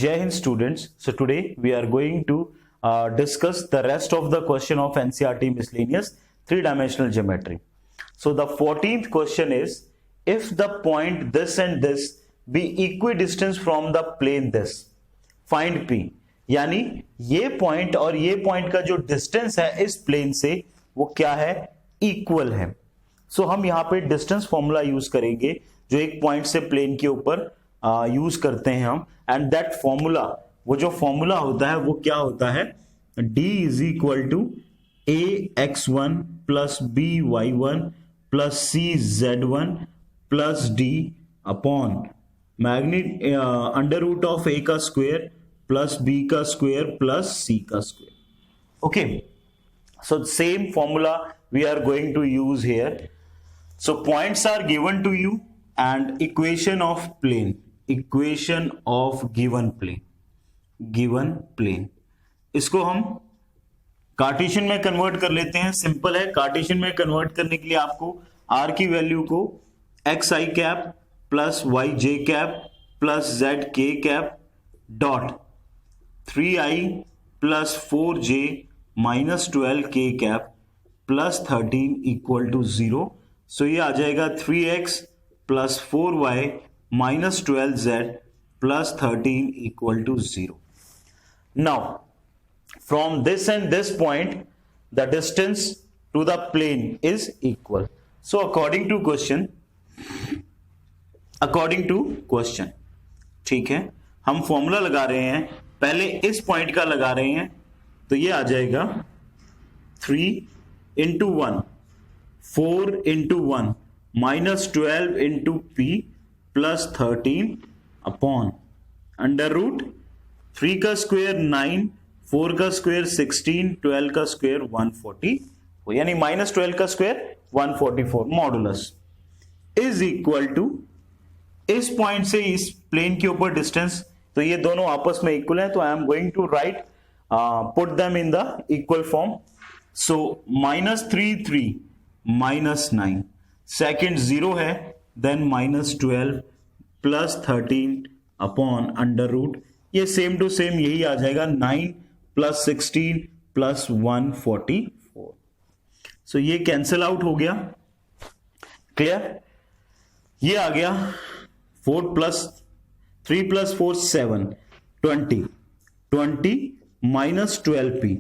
Jai Hind students. So today we are going to discuss the rest of the question of NCERT miscellaneous three-dimensional geometry. So the 14th question is, if the point this and this be equidistant from the plane this, find P. यानी ये point और ये point का जो distance है इस plane से वो क्या है, इक्वल है. सो हम यहाँ पे डिस्टेंस फॉर्मूला यूज करेंगे जो एक पॉइंट से प्लेन के ऊपर यूज करते हैं हम. एंड दैट फॉर्मूला, वो जो फॉर्मूला होता है वो क्या होता है, d is equal to ax1 plus by1 plus cz1 plus d upon magnitude under root of a का स्क्वायर प्लस b का स्क्वायर प्लस c का square. Okay, so same formula we are going to use here. So points are given to you and equation of plane, equation of given plane, इसको हम Cartesian में convert कर लेते हैं. Simple है. Cartesian में convert करने के लिए आपको r की वैल्यू को xi cap plus yj cap plus zk cap dot 3i plus 4j minus 12k cap plus 13 equal to 0. So ये आ जाएगा 3x plus 4y minus 12z plus 13 equal to 0. Now from this and this point the distance to the plane is equal. So according to question, ठीक है, हम formula लगा रहे हैं. पहले इस पॉइंट का लगा रहे हैं तो ये आ जाएगा 3 into 1 4 into 1 minus 12 into p plus 13 upon under root 3 का स्क्वायर 9 4 का स्क्वायर 16 12 का स्क्वायर 144, यानी माइनस 12 का square 144 modulus is equal to इस पॉइंट से इस प्लेन के ऊपर डिस्टेंस. तो ये दोनों आपस में इक्वल है, तो I am going to write put them in the equal form. So minus 3 minus 9, second 0 है, then minus 12 plus 13 upon under root, ये सेम टू सेम यही आ जाएगा 9 प्लस 16 प्लस 144. सो ये कैंसिल आउट हो गया. क्लियर. ये आ गया 4 plus 3 plus 4 7 20 minus 12p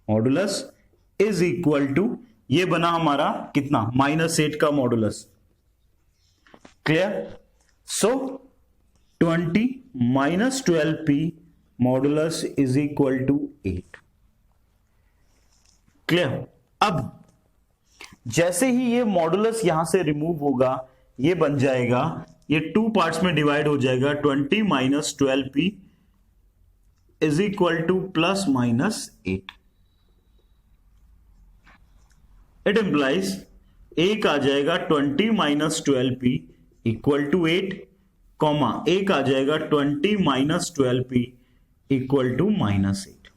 modulus is equal to, ये बना हमारा कितना, माइनस 8 का modulus. Clear. So 20 minus 12p modulus is equal to 8. Clear. अब जैसे ही ये मॉडुलस यहां से रिमूव होगा, ये बन जाएगा, ये 2 पार्ट्स में डिवाइड हो जाएगा. 20 minus 12p is equal two plus minus 8. It implies एक आ जाएगा 20 minus 12p equal to 8, comma एक आ जाएगा 20 minus 12p equal to minus 8.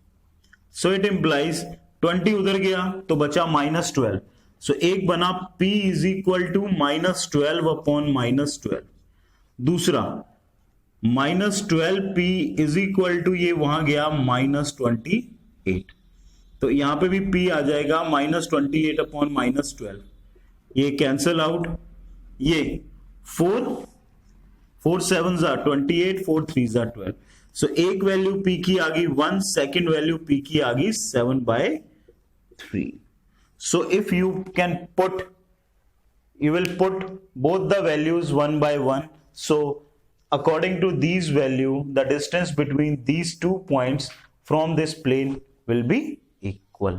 So it implies 20 उधर गया तो बचा माइनस 12. सो एक बना p is equal to minus 12 upon minus 12. दूसरा minus 12p is equal to, ये वहां गया माइनस 28, तो यहां पे भी p आ जाएगा माइनस 28 अपॉन माइनस 12. ये कैंसल आउट, ये 4 7 28 4 3 12. सो एक वैल्यू p की आ गई 1, सेकेंड वैल्यू p की आ गई 7/3. So if you can put, you will put both the values 1 by 1. So according to these value, the distance between these 2 points from this plane will be equal.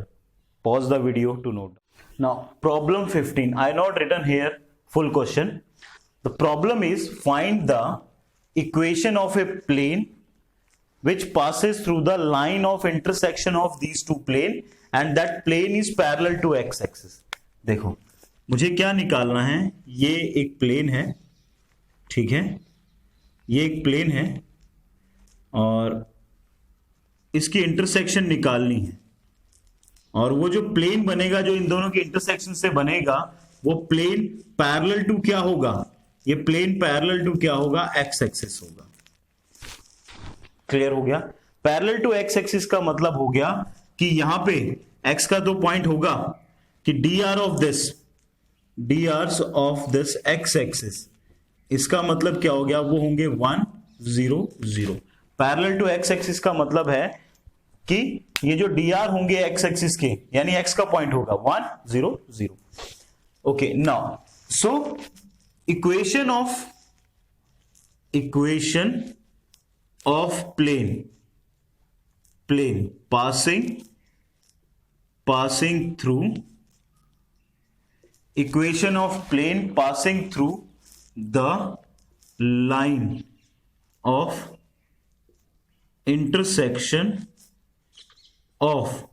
Pause the video to note. Now problem 15. I not written here full question. The problem is, find the equation of a plane which passes through the line of intersection of these 2 plane and that plane is parallel to x axis. देखो मुझे क्या निकालना है, ये एक plane है, ठीक है, ये एक प्लेन है और इसकी इंटरसेक्शन निकालनी है. और वो जो प्लेन बनेगा, जो इन दोनों के इंटरसेक्शन से बनेगा, वो प्लेन पैरेलल टू क्या होगा, ये प्लेन पैरेलल टू क्या होगा, एक्स एक्सिस होगा. क्लियर हो गया। पैरेलल टू एक्स एक्सिस का मतलब हो गया कि यहां पे एक्स का तो पॉइंट होगा कि D R of this x axis, इसका मतलब क्या हो गया, वो होंगे 1 0 0। पैरेलल टू एक्स एक्सिस का मतलब है कि ये जो डी आर होंगे एक्स एक्सिस के, यानी एक्स का पॉइंट होगा 1 0 0। Okay, now so equation of plane passing through the line of intersection of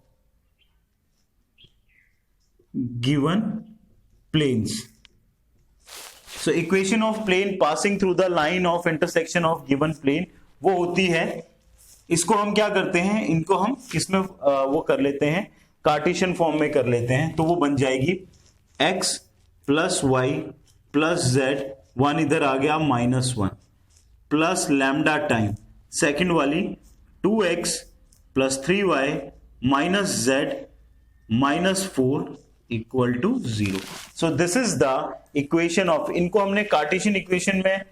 given planes. So equation of plane passing through the line of intersection of given plane वो होती है, इसको हम क्या करते हैं, इनको हम किसमें वो कर लेते हैं, कार्टेशियन फॉर्म में कर लेते हैं। तो वो बन जाएगी x plus y plus z, 1 इधर आ गया -1 प्लस लैम्डा टाइम सेकेंड वाली 2x plus 3y minus z -4 equal to 0। So this is the equation of, इनको हमने कार्टेशियन इक्वेशन में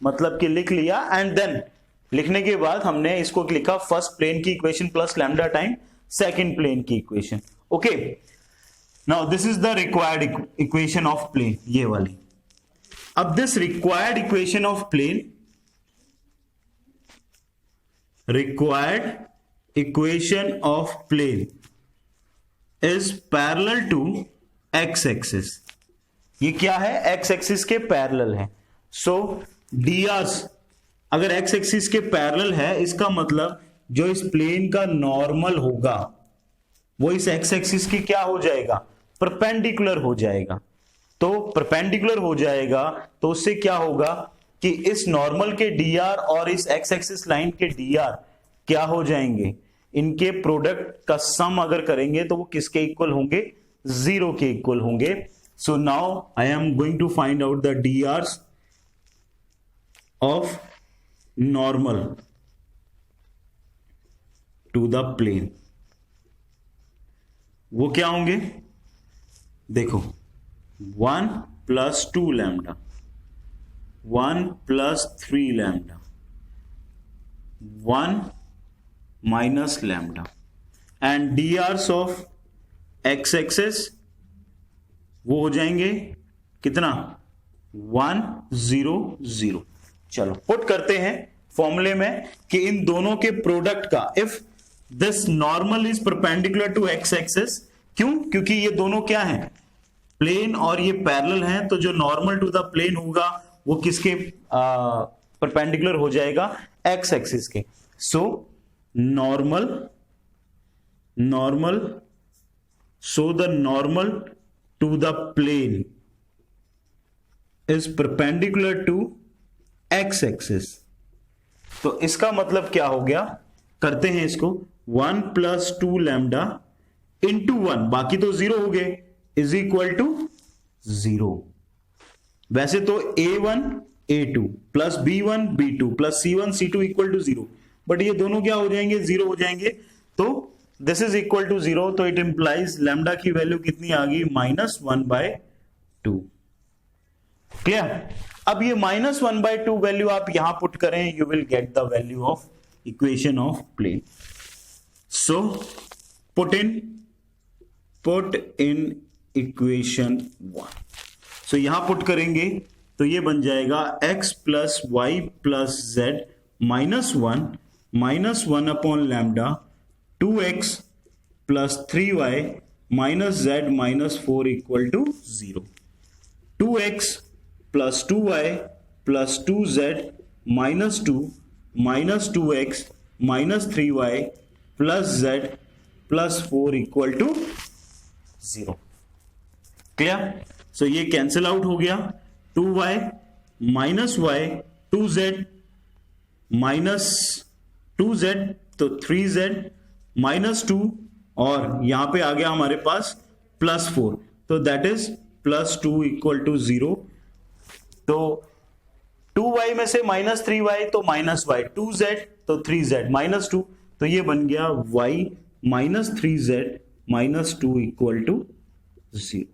मतलब कि लिख लिया, एंड देन लिखने के बाद हमने इसको लिखा फर्स्ट प्लेन की equation plus lambda time second plane की equation. Okay, now this is the required equation of plane, ये वाली। अब this required equation of plane is parallel to x axis. ये क्या है, एक्स एक्सिस के पैरेलल है। सो डी आर्स अगर एक्स एक्सिस के पैरेलल है, इसका मतलब जो इस प्लेन का नॉर्मल होगा वो इस एक्स एक्सिस की क्या हो जाएगा, परपेंडिकुलर हो जाएगा। तो परपेंडिकुलर हो जाएगा तो उससे क्या होगा कि इस नॉर्मल के डी आर और इस एक्स एक्सिस लाइन के डी आर क्या हो जाएंगे, इनके प्रोडक्ट का सम अगर करेंगे तो वो किसके इक्वल होंगे, 0 के इक्वल होंगे। So now I am going to find out the D Rs of normal to the plane. वो क्या होंगे, देखो 1 plus 2 lambda, 1 plus 3 lambda, 1 minus lambda, and D Rs of x axis वो हो जाएंगे कितना, 1 0 0। चलो पुट करते हैं फॉर्मूले में कि इन दोनों के प्रोडक्ट का, if this normal is perpendicular to x axis, क्यों, क्योंकि ये दोनों क्या हैं, प्लेन और ये पैरेलल हैं, तो जो नॉर्मल टू द प्लेन होगा वो किसके परपेंडिकुलर हो जाएगा, एक्स एक्सिस के। So normal so the normal to the plane is perpendicular to x axis. तो इसका मतलब क्या हो गया, करते हैं इसको, 1 प्लस 2 लैम्डा इंटू 1, बाकी तो 0 हो गए, इज इक्वल टू 0। वैसे तो a1 a2 plus b1 b2 plus c1 c2 equal to 0, but ये दोनों क्या हो जाएंगे, 0 हो जाएंगे। तो दिस इज इक्वल टू 0, तो इट इंप्लाइज लैम्डा की वैल्यू कितनी आ गई, -1/2। क्लियर। अब ये -1/2 वैल्यू आप यहां पुट करें, you will get the value of equation of plane. So put in equation 1। So यहां पुट करेंगे तो ये बन जाएगा x plus y plus z -1 upon lambda 2x plus 3y minus z -4 equal to 0। 2x plus 2y plus 2z -2 minus 2x minus 3y plus z plus 4 equal to 0। Clear. So ये cancel out हो गया, 2y minus y 2z minus 2z तो 3z -2 और यहां पे आ गया हमारे पास +4, तो दैट इज +2 इक्वल टू 0। तो 2y में से -3y तो -y, 2z तो 3z माइनस 2, तो ये बन गया y minus 3z minus 2 equal to 0.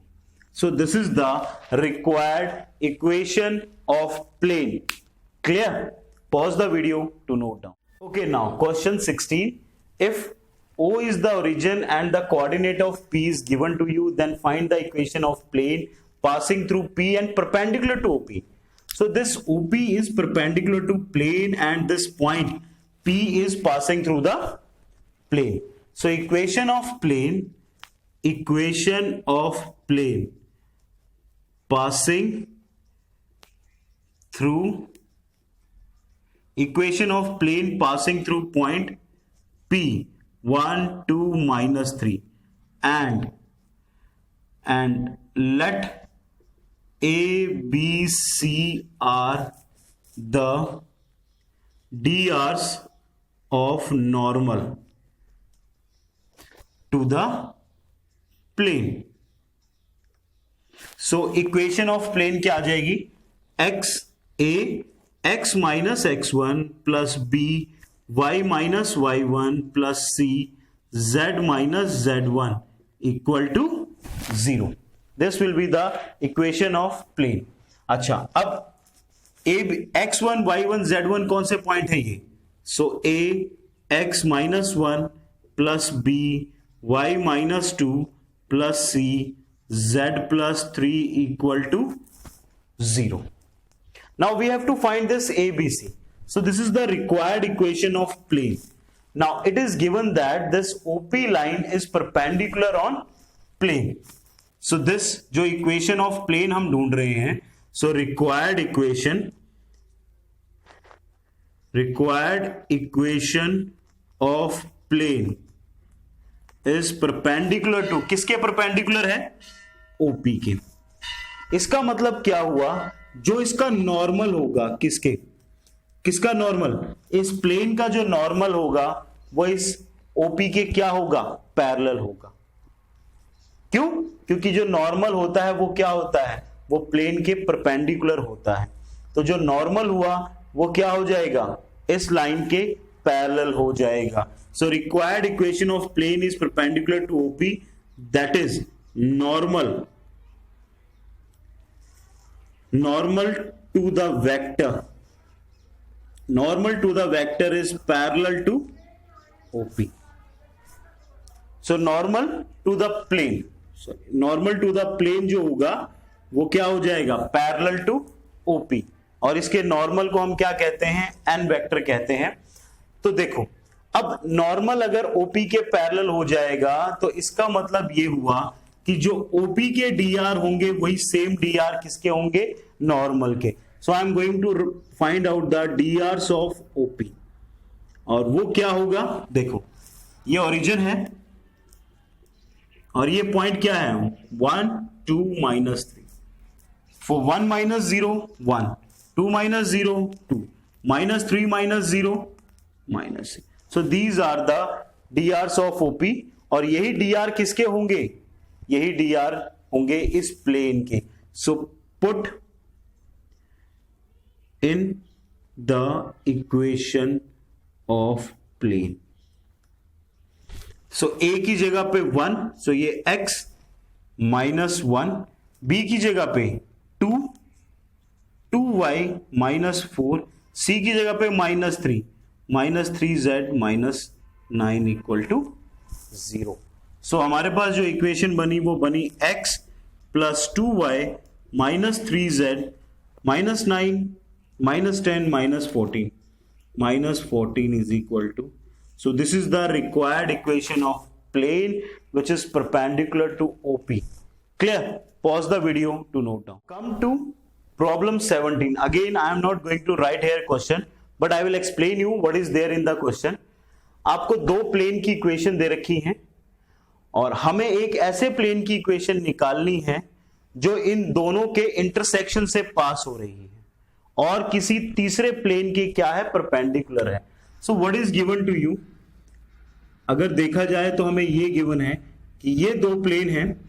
So this is the required equation of plane. Clear? Pause the video to note down. Okay, now question 16. If O is the origin and the coordinate of P is given to you, then find the equation of plane passing through P and perpendicular to OP. So this OP is perpendicular to plane and this point P is passing through the plane. So equation of plane passing through point P 1 2 minus 3 and let A B C are the DRs of normal to the plane. So equation of plane क्या आ जाएगी? x a x minus x1 plus b y minus y1 plus c z minus z1 equal to 0. This will be the equation of plane. अच्छा, अब x1 y1 z1 कौन से point है ये? So a x minus 1 plus b y minus 2 plus c z plus 3 equal to 0. Now we have to find this ABC. So this is the required equation of plane. Now it is given that this OP line is perpendicular on plane. So this जो equation of plane हम ढूंढ रहे हैं, so required equation of plane is perpendicular to, किसके perpendicular है? OP के. इसका मतलब क्या हुआ? जो इसका नॉर्मल होगा, किसका नॉर्मल? इस प्लेन का जो नॉर्मल होगा वो इस OP के क्या होगा? पैरेलल होगा. क्यों? क्योंकि जो नॉर्मल होता है वो क्या होता है? वो प्लेन के परपेंडिकुलर होता है. तो जो नॉर्मल हुआ वो क्या हो जाएगा? इस लाइन के पैरेलल हो जाएगा. So required equation of plane is perpendicular to OP, that is normal to the vector. Normal to the vector is parallel to OP. So normal to the plane, normal to the plane जो होगा वो क्या हो जाएगा? Parallel to OP. और इसके normal को हम क्या कहते हैं? n वेक्टर कहते हैं. तो देखो, अब नॉर्मल अगर OP के पैरेलल हो जाएगा तो इसका मतलब ये हुआ कि जो OP के DR होंगे वही सेम DR किसके होंगे? नॉर्मल के. So I am going to find out the DRs of OP. और वो क्या होगा? देखो, ये ओरिजिन है और ये पॉइंट क्या है? 1 2 minus 3. For 1 minus 0 1, 2 minus 0 2, minus 3 minus 0 minus 6. So these are the DRs of OP. और यही DR किसके होंगे? यही DR होंगे इस प्लेन के. So put in the equation of plane. So A की जगह पे 1, so ये x minus 1, B की जगह पे 2, 2y minus 4, C की जगह पे minus 3, minus 3z minus 9 equal to 0. So हमारे पास जो इक्वेशन बनी वो बनी x plus 2y minus 3z minus 9 minus 10 minus 14. Minus 14 is equal to. So this is the required equation of plane which is perpendicular to OP. Clear? Pause the video to note down. Come to problem 17. Again, I am not going to write here question, but I will explain you what is there in the question. आपको दो plane की equation दे रखी हैं और हमें एक ऐसे प्लेन की इक्वेशन निकालनी है जो इन दोनों के इंटरसेक्शन से पास हो रही है और किसी तीसरे प्लेन की क्या है? परपेंडिकुलर है. So what is given to you? अगर देखा जाए तो हमें ये गिवन है कि ये दो प्लेन हैं,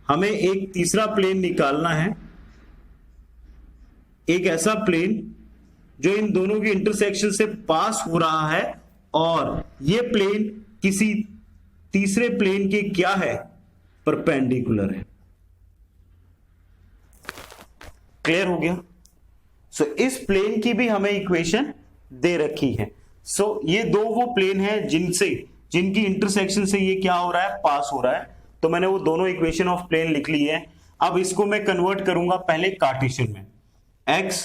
हमें एक तीसरा प्लेन निकालना है, एक ऐसा प्लेन जो इन दोनों के इंटरसेक्शन से पास हो रहा है, और ये प्लेन किसी तीसरे प्लेन के क्या है, परपेंडिकुलर है। क्लियर हो गया? सो इस प्लेन की भी हमें इक्वेशन दे रखी है। सो ये दो वो प्लेन है जिनकी इंटरसेक्शन से ये क्या हो रहा है, पास हो रहा है। तो मैंने वो दोनों इक्वेशन ऑफ प्लेन लिख ली है। अब इसको मैं कन्वर्ट करूंगा पहले कार्टेशियन में। x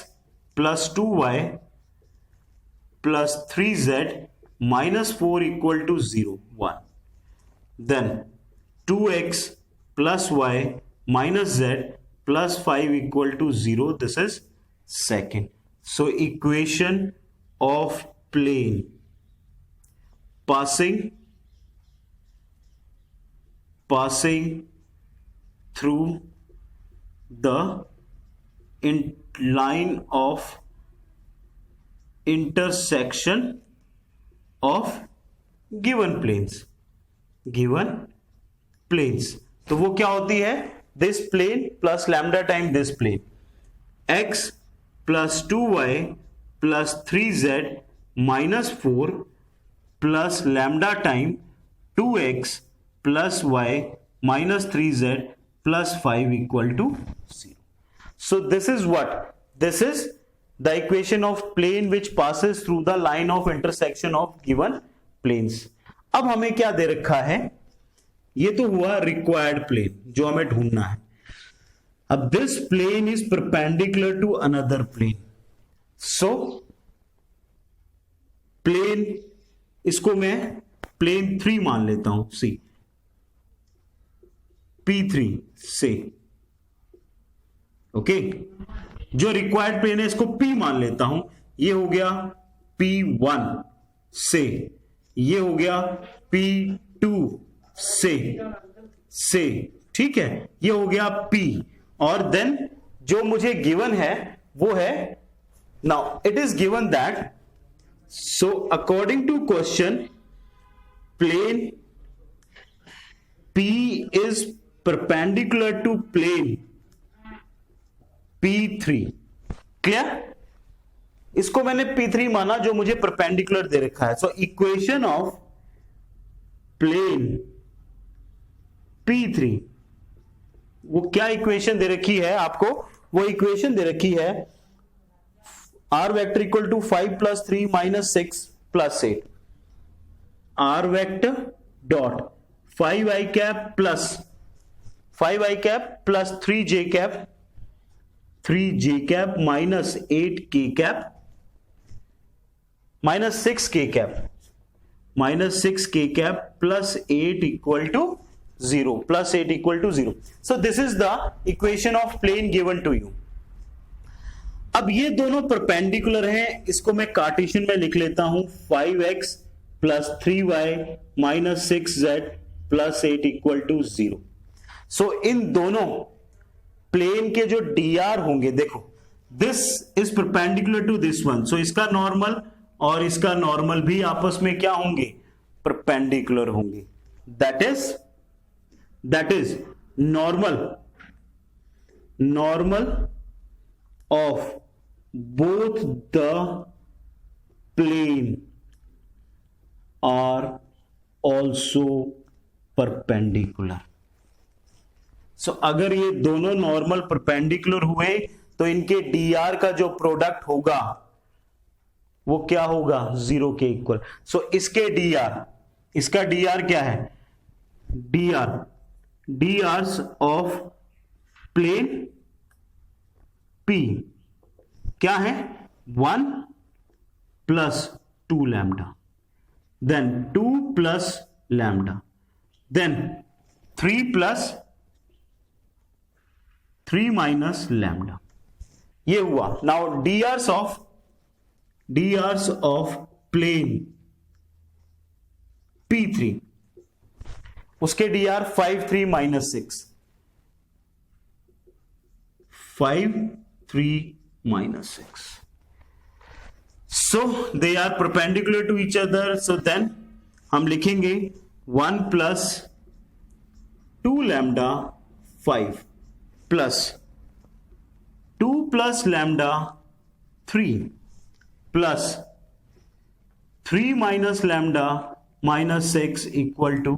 plus 2y plus 3z minus 4 equal to 0 1, then 2x plus y minus z plus 5 equal to 0, this is second. So equation of plane passing through the line of intersection of given planes। तो वो क्या होती है, this plane plus lambda time this plane, x plus 2y plus 3z minus 4 plus lambda time 2x plus y minus 3z plus 5 equal to 0. So this is what? This is the equation of plane which passes through the line of intersection of given planes. अब हमें क्या दे रखा है, ये तो हुआ required plane जो हमें ढूंढना है। अब this plane is perpendicular to another plane. So plane, इसको मैं plane 3 मान लेता हूं, C P3 से, ओके। जो रिक्वायर्ड प्लेन है इसको P मान लेता हूं, ये हो गया P1 से, ये हो गया P2 से, ठीक है, ये हो गया P, और देन जो मुझे गिवन है वो है, now it is given that, so according to question plane P is perpendicular to plane P3। Clear? इसको मैंने P3 माना जो मुझे परपेंडिकुलर दे रखा है। सो इक्वेशन ऑफ प्लेन P3, वो क्या इक्वेशन दे रखी है आपको, वो इक्वेशन दे रखी है r vector equal to 5 plus 3 minus 6 plus 8, r vector dot 5i cap plus 5i cap plus 3j cap minus 8k cap minus 6k cap plus 8 equal to 0, plus 8 equal to 0। So this is the equation of plane given to you. अब ये दोनों perpendicular हैं, इसको मैं Cartesian में लिख लेता हूं, 5x plus 3y minus 6z plus 8 equal to 0। So इन दोनों प्लेन के जो dr होंगे, देखो this is perpendicular to this one, so इसका नॉर्मल और इसका नॉर्मल भी आपस में क्या होंगे, परपेंडिकुलर होंगे। That is normal of both the plane are also perpendicular. So अगर ये दोनों नॉर्मल परपेंडिकुलर हुए तो इनके dr का जो प्रोडक्ट होगा वो क्या होगा, 0 के इक्वल। सो इसके इसका dr क्या है, drs ऑफ प्लेन P क्या है, 1 plus 2 lambda, then 2 plus lambda, then 3 plus 3 minus lambda, ये हुआ। Now drs of plane P3, उसके dr 5 3 minus 6, 5 3 minus 6, so they are perpendicular to each other। so then हम लिखेंगे 1 plus 2 lambda 5 plus 2 plus lambda 3 plus 3 minus lambda minus 6 equal to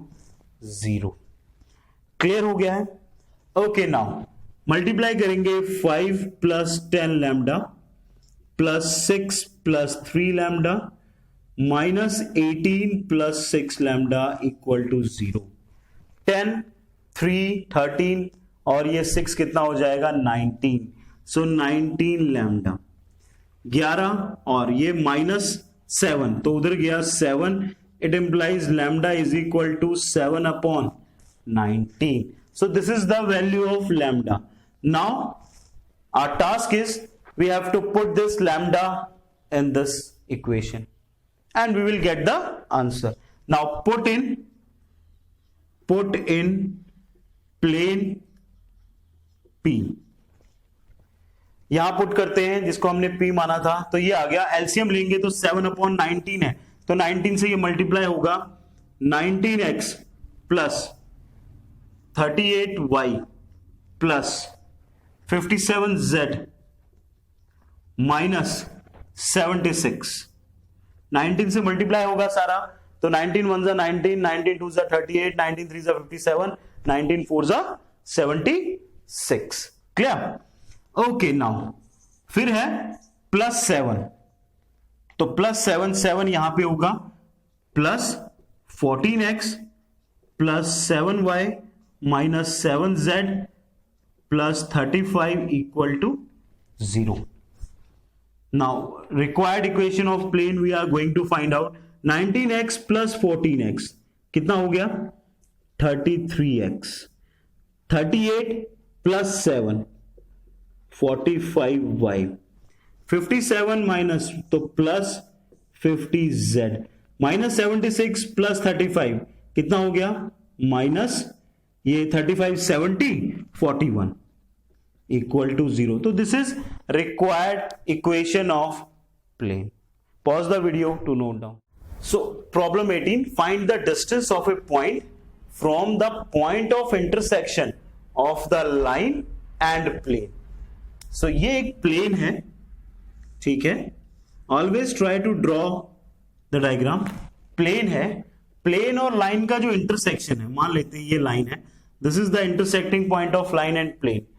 0। Clear हो गया है? Okay, now multiply करेंगे 5 plus 10 lambda plus 6 plus 3 lambda minus 18 plus 6 lambda equal to 0। 10, 3, 13 और ये 6 कितना हो जाएगा? 19। सो 19 लैम्डा। 11 और ये माइनस 7 तो उधर गया 7। It implies lambda is equal to 7 upon 19। So this is the value of lambda. Now our task is we have to put this lambda in this equation and we will get the answer. Now put in plane P। यहां put करते हैं जिसको हमने P माना था, तो ये आ गया। एलसीएम लेंगे तो 7 अपॉन 19 है, तो 19 से ये मल्टीप्लाई होगा। 19x plus 38y plus 57z minus 76। 19 से मल्टीप्लाई होगा सारा, तो 19 1 जा 19, 19 2 जा 38, 19 3 जा 57, 19 4 जा 76। क्लियर? ओके, नाउ फिर है प्लस 7, तो प्लस 7 7 यहां पे होगा, plus 14x plus 7y minus 7z plus 35 equal to 0। Now required equation of plane we are going to find out। 19x plus 14x कितना हो गया? 33x। 38 plus 7 45y। 57 माइनस तो प्लस 50z माइनस 76 प्लस 35 कितना हो गया? Minus ये 35 70 41 equal to 0। तो this is required equation of plane। Pause the video to note down। So problem 18, find the distance of a point from the point of intersection of the line and plane। So ये एक plane है, ठीक है। Always try to draw the diagram। plane है, plane और line का जो intersection है, मान लेते हैं ये line है, this is the intersecting point of line and plane।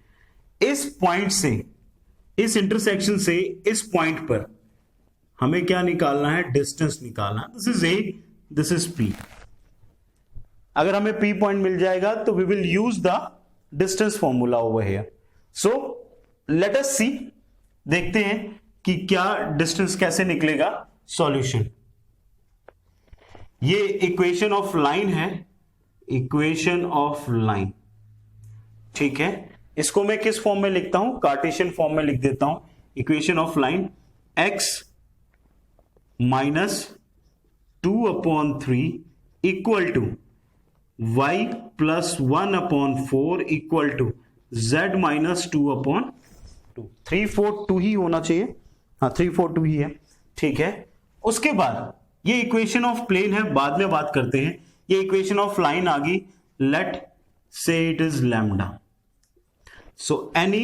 इस पॉइंट से, इस इंटरसेक्शन से इस पॉइंट पर हमें क्या निकालना है? डिस्टेंस निकालना। This is A, this is P. अगर हमें पी पॉइंट मिल जाएगा तो we will use the distance formula over here. So let us see, देखते हैं कि क्या डिस्टेंस कैसे निकलेगा। सॉल्यूशन, ये इक्वेशन ऑफ लाइन है, इक्वेशन ऑफ लाइन, ठीक है। इसको मैं किस फॉर्म में लिखता हूं? कार्टेशियन फॉर्म में लिख देता हूं। Equation of line x minus 2 upon 3 equal to y plus 1 upon 4 equal to z minus 2 upon 2। 3 4 2 ही होना चाहिए, हाँ 3 4 2 ही है, ठीक है। उसके बाद ये इक्वेशन ऑफ प्लेन है, बाद में बात करते हैं। ये इक्वेशन ऑफ लाइन आ गई। लेट से it is lambda. So any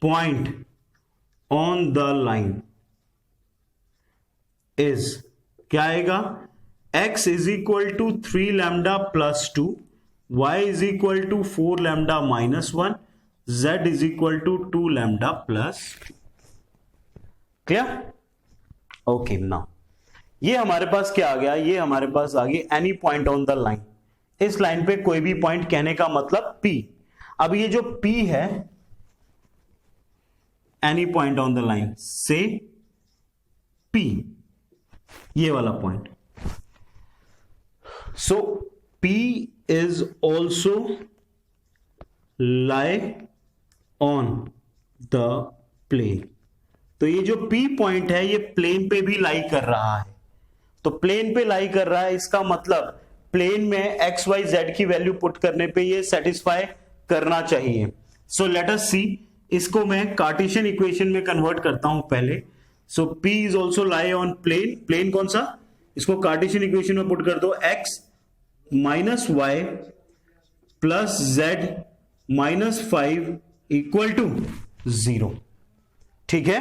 point on the line is क्या आएगा? x is equal to 3 lambda plus 2, y is equal to 4 lambda minus 1, z is equal to 2 lambda plus। Clear? Okay, now ये हमारे पास क्या आ गया? ये हमारे पास आ गई any point on the line. इस लाइन पे कोई भी पॉइंट, कहने का मतलब P। अब ये जो P है, any point on the line से P, ये वाला point. So P is also lie on the plane. तो ये जो P पॉइंट है ये प्लेन पे भी लाई कर रहा है। तो प्लेन पे लाई कर रहा है, इसका मतलब प्लेन में एक्स वाई जेड की वैल्यू पुट करने पे ये सेटिस्फाई करना चाहिए। सो लेट अस सी, इसको मैं कार्टेशियन इक्वेशन में कन्वर्ट करता हूं पहले। So P is also lie on plane. Plane कौन सा? इसको कार्टेशियन इक्वेशन में पुट कर दो। x minus y plus z minus 5 equal to 0, ठीक है।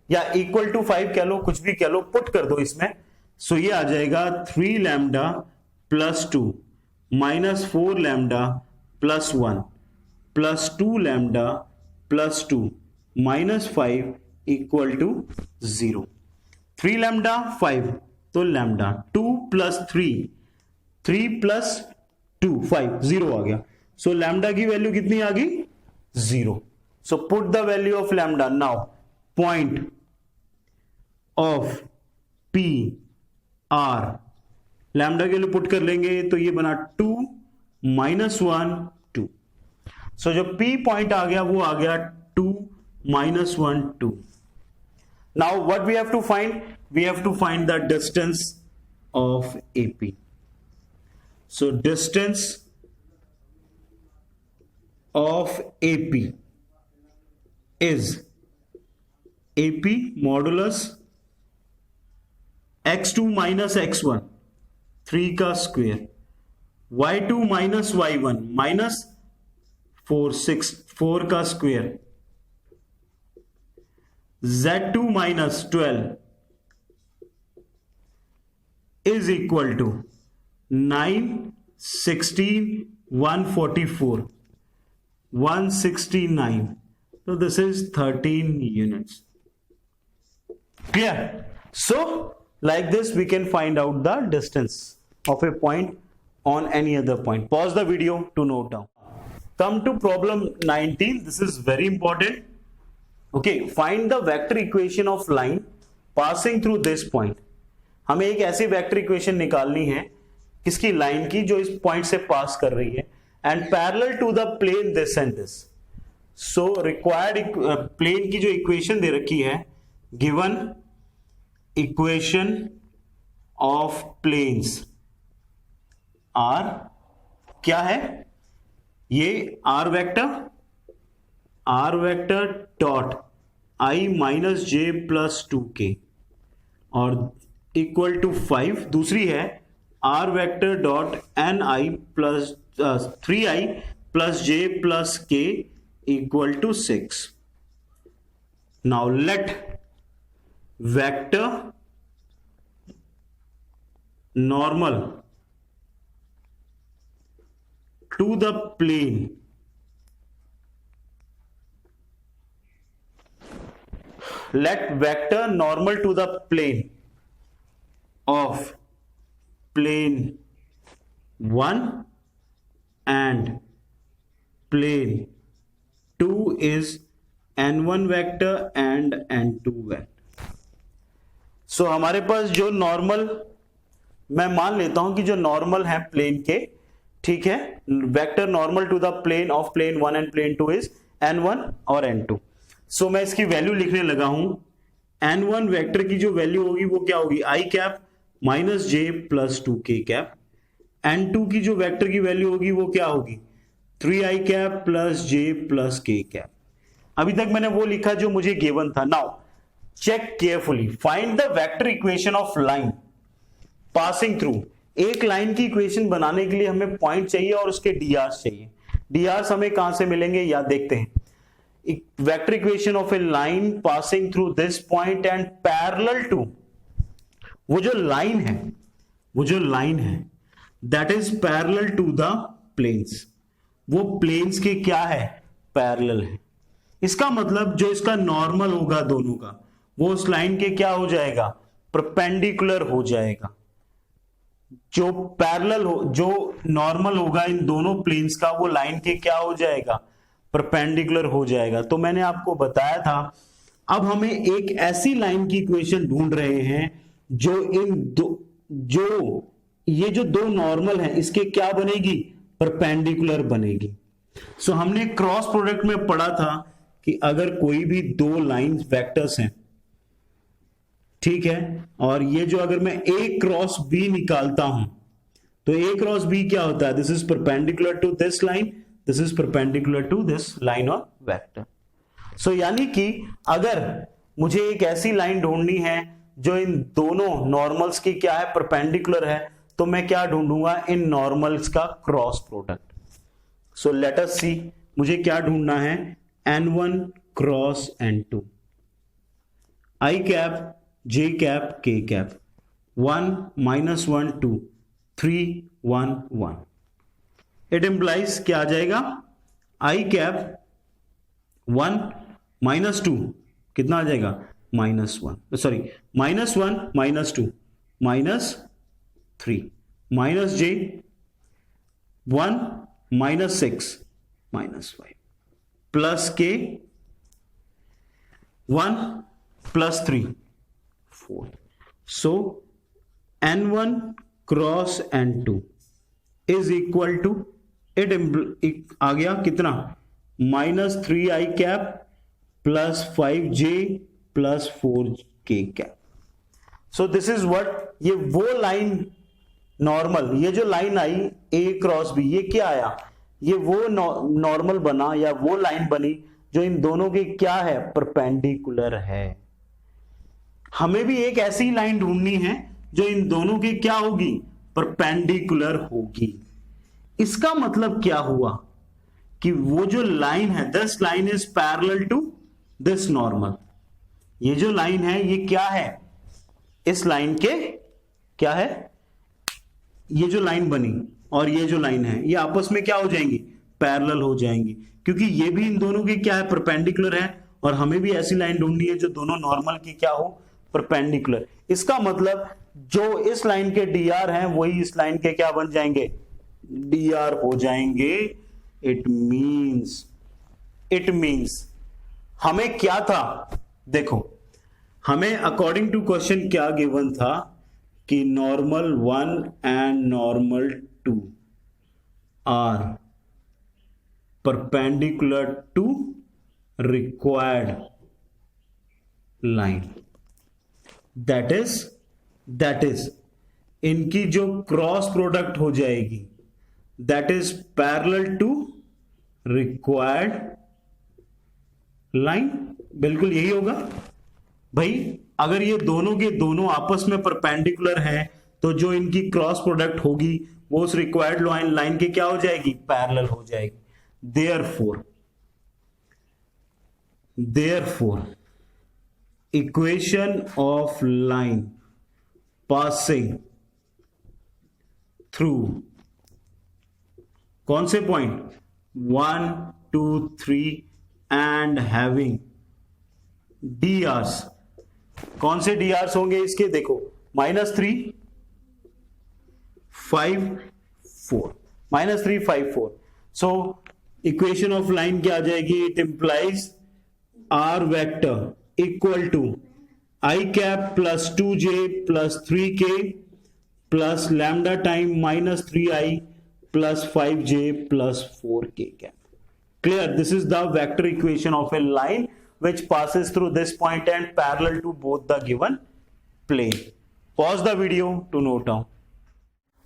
या इक्वल टू 5 कह लो, कुछ भी कह लो, पुट कर दो इसमें। सो ये आ जाएगा 3 lambda plus 2 minus 4 lambda plus 1 plus 2 lambda plus 2 minus 5 equal to 0। 3 lambda 5 तो लैम्डा 2 प्लस 3 प्लस 2 5 0 आ गया। सो लैम्डा की वैल्यू कितनी आ गई? 0। So put the value of lambda now. Point of P R, lambda के लिए पुट कर लेंगे तो ये बना 2 माइनस 1 2। सो जो पी पॉइंट आ गया वो आ गया 2 minus 1 2। Now what we have to find? We have to find the distance of AP. So distance of AP is AP modulus x2 minus x1 3 का square, y2 minus y1 minus 4 6 4 का square, z2 minus 12 is equal to 9 16 144 169। तो this is 13 units. Clear? So like this we can find out the distance of a point on any other point. Pause the video to note down. Come to problem 19. This is very important. Okay, find the vector equation of line passing through this point. हमें एक ऐसी vector equation निकालनी है किसकी? Line की, जो इस point से पास कर रही है, and parallel to the plane this and this. So required plane की जो इक्वेशन दे रखी है, given equation of planes are क्या है? ये r vector dot i minus j plus 2k और इक्वल टू 5। दूसरी है r vector dot n i plus 3i plus j plus k equal to 6। Now let vector normal to the plane of plane 1 and plane 2 is n1 vector and n2 vector. सो हमारे पास जो normal, मैं मान लेता हूं कि जो normal है plane के, ठीक है, vector normal to the plane of plane 1 and plane 2 is n1 और n2। सो मैं इसकी वैल्यू लिखने लगा हूं। n1 वेक्टर की जो वैल्यू होगी वो क्या होगी? i cap minus j plus 2k cap. n2 की जो वेक्टर की वैल्यू होगी वो क्या होगी? 3i cap plus j plus k cap. अभी तक मैंने वो लिखा जो मुझे गिवन था। Now check carefully, find the vector equation of line passing through. एक लाइन की इक्वेशन बनाने के लिए हमें पॉइंट चाहिए और उसके डीआर्स चाहिए। डीआर्स हमें कहां से मिलेंगे या देखते हैं। Vector equation of a line passing through this point and parallel to, वो जो लाइन है that is parallel to the planes, वो प्लेन्स के क्या है? पैरेलल है। इसका मतलब जो इसका नॉर्मल होगा दोनों का, वो उस लाइन के क्या हो जाएगा? परपेंडिकुलर हो जाएगा। जो पैरेलल हो, जो नॉर्मल होगा इन दोनों प्लेन्स का, वो लाइन के क्या हो जाएगा? परपेंडिकुलर हो जाएगा। तो मैंने आपको बताया था, अब हमें एक ऐसी लाइन की इक्वेशन ढूंढ रहे हैं जो ये जो दो नॉर्मल है इसके क्या बनेगी? परपेंडिकुलर बनेगी। सो हमने क्रॉस प्रोडक्ट में पढ़ा था कि अगर कोई भी दो लाइन वेक्टर्स हैं, ठीक है, और ये जो अगर मैं a क्रॉस b निकालता हूं तो a क्रॉस b क्या होता है? This is perpendicular to this line, this is perpendicular to this line of vector. So यानी कि अगर मुझे एक ऐसी लाइन ढूंढनी है जो इन दोनों नॉर्मल्स की क्या है? परपेंडिकुलर है, तो मैं क्या ढूंढूंगा? इन नॉर्मल्स का cross product. So let us see, मुझे क्या ढूंढना है? n1 cross n2। I cap j cap k cap 1 -1 2 3 1 1 it implies क्या आ जाएगा आई कैप 1 -2 कितना आ जाएगा -1 सॉरी -1 -2 -3 माइनस जे 1 -6 -5 प्लस के 1 + 3 4 so n1 cross n2 is equal to it आ गया कितना -3i cap + 5j + 4k cap. So this is what ये वो लाइन नॉर्मल ये जो लाइन आई a क्रॉस b ये क्या आया ये वो नॉर्मल बना या वो लाइन बनी जो इन दोनों के क्या है परपेंडिकुलर है। हमें भी एक ऐसी लाइन ढूंढनी है जो इन दोनों की क्या होगी परपेंडिकुलर होगी। इसका मतलब क्या हुआ कि वो जो लाइन है this line is parallel to this normal. ये जो लाइन है ये क्या है इस लाइन के क्या है ये जो लाइन बनी और ये जो लाइन है ये आपस में क्या हो जाएंगी पैरेलल हो जाएंगी क्योंकि ये भी इन दोनों के क्या है परपेंडिकुलर है और हमें भी ऐसी लाइन ढूंढनी है जो दोनों नॉर्मल की क्या हो परपेंडिकुलर। इसका मतलब जो इस लाइन के dr हैं वही इस लाइन के क्या बन जाएंगे dr हो जाएंगे। इट मींस हमें क्या था देखो हमें अकॉर्डिंग टू क्वेश्चन क्या गिवन था कि normal 1 and normal 2 are perpendicular to required line that is इनकी जो क्रॉस प्रोडक्ट हो जाएगी that is parallel to required line. बिल्कुल यही होगा भाई अगर ये दोनों के दोनों आपस में परपेंडिकुलर हैं तो जो इनकी क्रॉस प्रोडक्ट होगी वो उस रिक्वायर्ड लाइन के क्या हो जाएगी पैरेलल हो जाएगी। therefore equation of line passing through कौन से पॉइंट 1 2 3 and having drs कौन से drs होंगे इसके देखो -3 5 4 -3 5 4 सो इक्वेशन ऑफ लाइन क्या आ जाएगी it implies r vector equal to i cap + 2j + 3k plus lambda time -3i + 5j + 4k cap. Clear? This is the vector equation of a line which passes through this point and parallel to both the given plane. Pause the video to note down.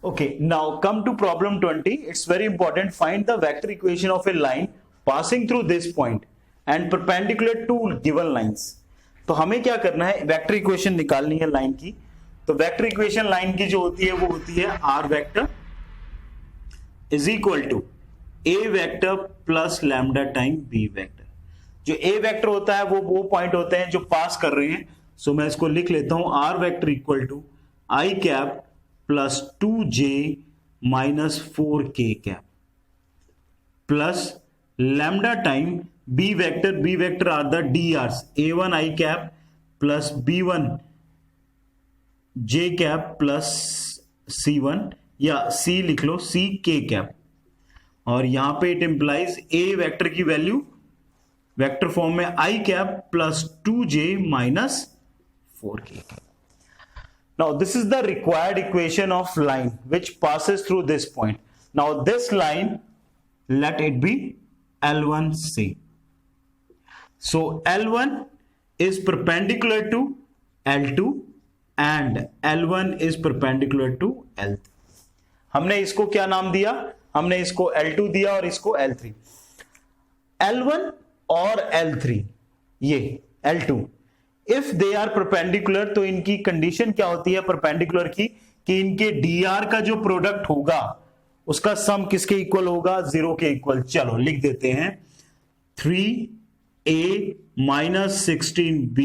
Okay, now come to problem 20. It's very important. Find the vector equation of a line passing through this point and perpendicular to given lines. तो हमें क्या करना है vector equation निकालनी है line की। तो vector equation line की जो होती है वो होती है r vector is equal to a vector plus lambda time b vector. जो a वेक्टर होता है वो पॉइंट होते हैं जो पास कर रहे हैं। सो मैं इसको लिख लेता हूं r vector equal to i cap plus 2j minus 4k cap plus lambda time b vector are the drs a1 i cap plus b1 j cap plus c1 या c लिख लो c k कैप और यहां पे it implies a vector की value vector form में i cap plus 2j minus 4k। Now this is the required equation of line which passes through this point. Now this line let it be L1C. So L1 is perpendicular to L2 and L1 is perpendicular to L3. हमने इसको क्या नाम दिया हमने इसको L2 दिया और इसको L3। L1 और L3 ये L2 if they are perpendicular तो इनकी कंडीशन क्या होती है परपेंडिकुलर की कि इनके dr का जो प्रोडक्ट होगा उसका सम किसके इक्वल होगा 0 के इक्वल। चलो लिख देते हैं 3a minus 16b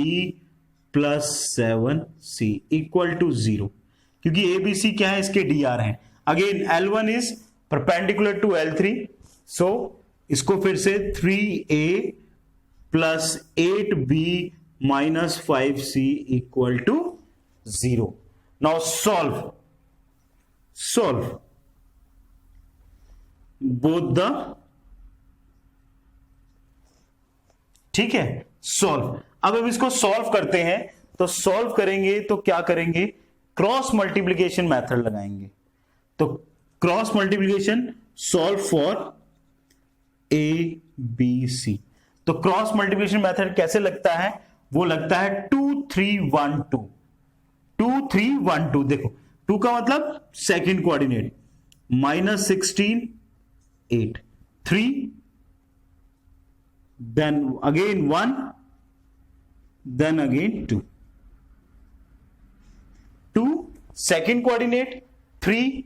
plus 7c equal to 0, क्योंकि ABC क्या है, इसके DR हैं. Again L1 is perpendicular to L3, so इसको फिर से 3a plus 8b minus 5c equal to 0. Now solve both the, ठीक है, सॉल्व. अब इसको सॉल्व करते हैं, तो सॉल्व करेंगे तो क्या करेंगे, क्रॉस मल्टीप्लीकेशन मेथड लगाएंगे. तो cross multiplication, solve for a b c. तो क्रॉस मल्टीप्लीकेशन मेथड कैसे लगता है, वो लगता है 2 3 1 2. 2 3 1 2, देखो 2 का मतलब second coordinate, -16 8 3, then again 1, then again 2 second coordinate, 3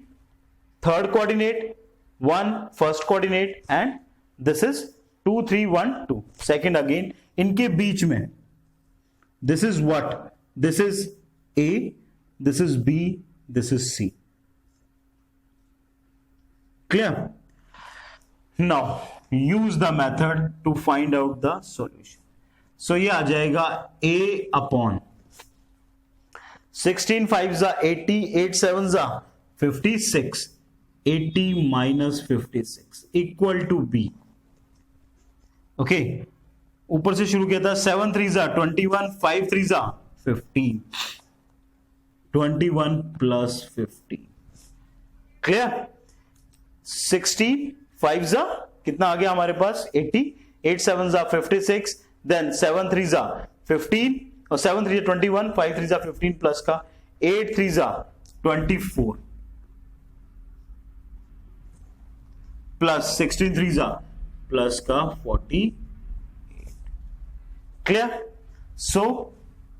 third coordinate, 1 first coordinate, and this is 2 3 1 2 second. again इनके बीच में this is what, this is A, this is B, this is C. Clear? Now use the method to find out the solution. So ये आ जाएगा A upon 16 5s are 80, 8 7s are 56, 80 minus 56 equal to B. Okay, ऊपर से शुरू किया था, 7 3s are 21, 5 3s are 15, 21 plus 15. Clear? 60 5s are कितना आ गया हमारे पास, 80, 8 7s are 56, then 7 3s are 15, और 7 3s are 21, 5 3s are 15 plus का 8 3s are 24 plus 16 3s are plus का 48. Clear? So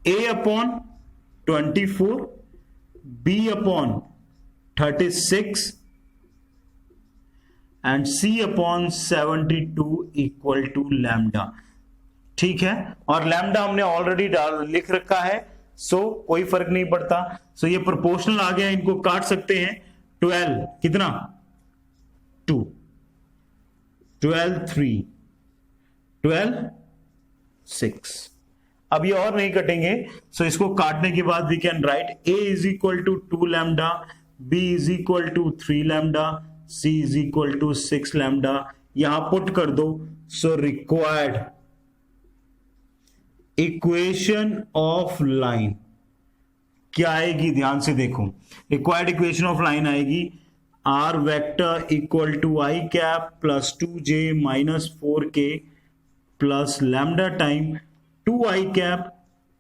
A upon 24, B upon 36 and C upon 72 equal to lambda. ठीक है, और lambda हमने ऑलरेडी लिख रखा है, सो कोई फर्क नहीं पड़ता. सो ये प्रोपोर्शनल आ गया, इनको काट सकते हैं. 12 कितना, 2, 12 3, 12 6. अब ये और नहीं कटेंगे, सो इसको काटने के बाद we can write A is equal to 2 lambda, B is equal to 3 lambda, C is equal to 6 lambda. यहां पुट कर दो. So required equation of line क्या आएगी, ध्यान से देखो. रिक्वायर्ड इक्वेशन ऑफ लाइन आएगी R vector equal to I cap plus 2j minus 4k plus lambda time 2I cap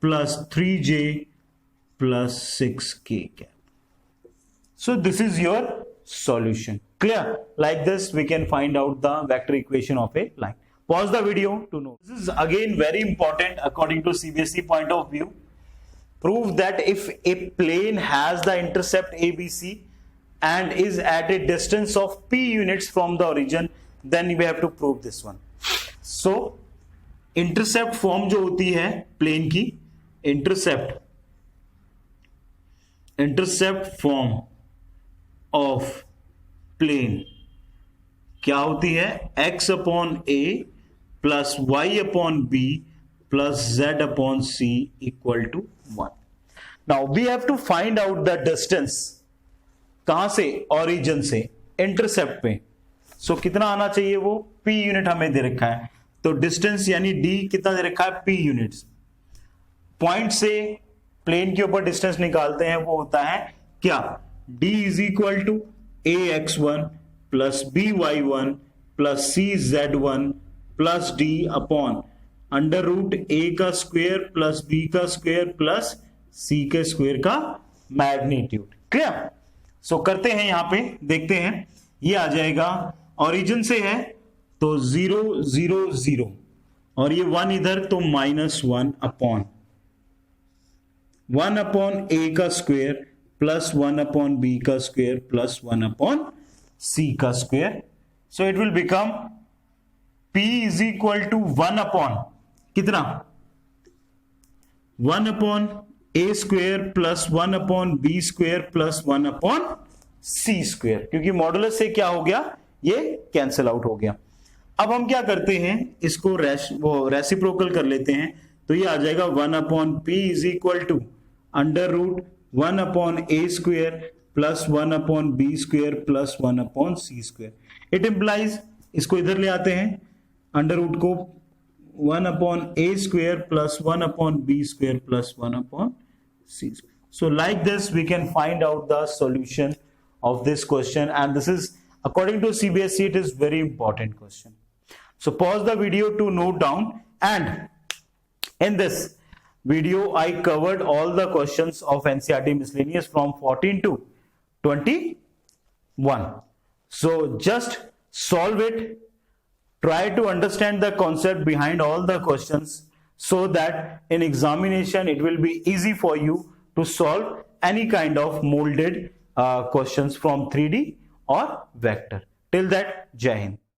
plus 3j plus 6k cap. So this is your solution. Clear? Like this we can find out the vector equation of a line. Pause the video to know. This is again very important according to CBSE point of view. Prove that if a plane has the intercept ABC and is at a distance of p units from the origin, then we have to prove this one. So intercept form जो होती है plane की, intercept form of plane क्या होती है, x upon a plus y upon b plus z upon c equal to 1. Now we have to find out the distance. कहां से, origin से intercept पे. सो कितना आना चाहिए, वो p यूनिट हमें दे रखा है. तो डिस्टेंस यानी d कितना दे रखा है, p यूनिट्स. पॉइंट से प्लेन के ऊपर डिस्टेंस निकालते हैं, वो होता है क्या, d is equal to ax1 plus by1 plus cz1 plus d upon under root a का स्क्वायर प्लस b का स्क्वायर प्लस c के स्क्वायर का मैग्नीट्यूड. क्लियर? सो करते हैं, यहां पे देखते हैं. ये आ जाएगा, ओरिजिन से है तो 0 0 0 और ये 1 इधर, तो -1 अपॉन 1 अपॉन a का स्क्वायर प्लस 1 अपॉन b का स्क्वायर प्लस 1 अपॉन c का square. So it will become p is equal to 1 upon कितना, 1 upon A square plus 1 upon B square plus 1 upon C square, क्योंकि modulus से क्या हो गया, ये कैंसिल आउट हो गया। अब हम क्या करते हैं, इसको रेसिप्रोकल कर लेते हैं, तो ये आ जाएगा 1 upon P is equal to under root 1 upon A square plus 1 upon B square plus 1 upon C square. It implies, इसको इधर ले आते हैं, अंडर रूट को 1 upon a square plus 1 upon b square plus 1 upon c square. So like this we can find out the solution of this question, and this is according to CBSE it is very important question. So pause the video to note down, and in this video I covered all the questions of NCERT miscellaneous from 14 to 21. So just solve it. Try to understand the concept behind all the questions so that in examination it will be easy for you to solve any kind of molded questions from 3D or vector. Till that, Jai Hind.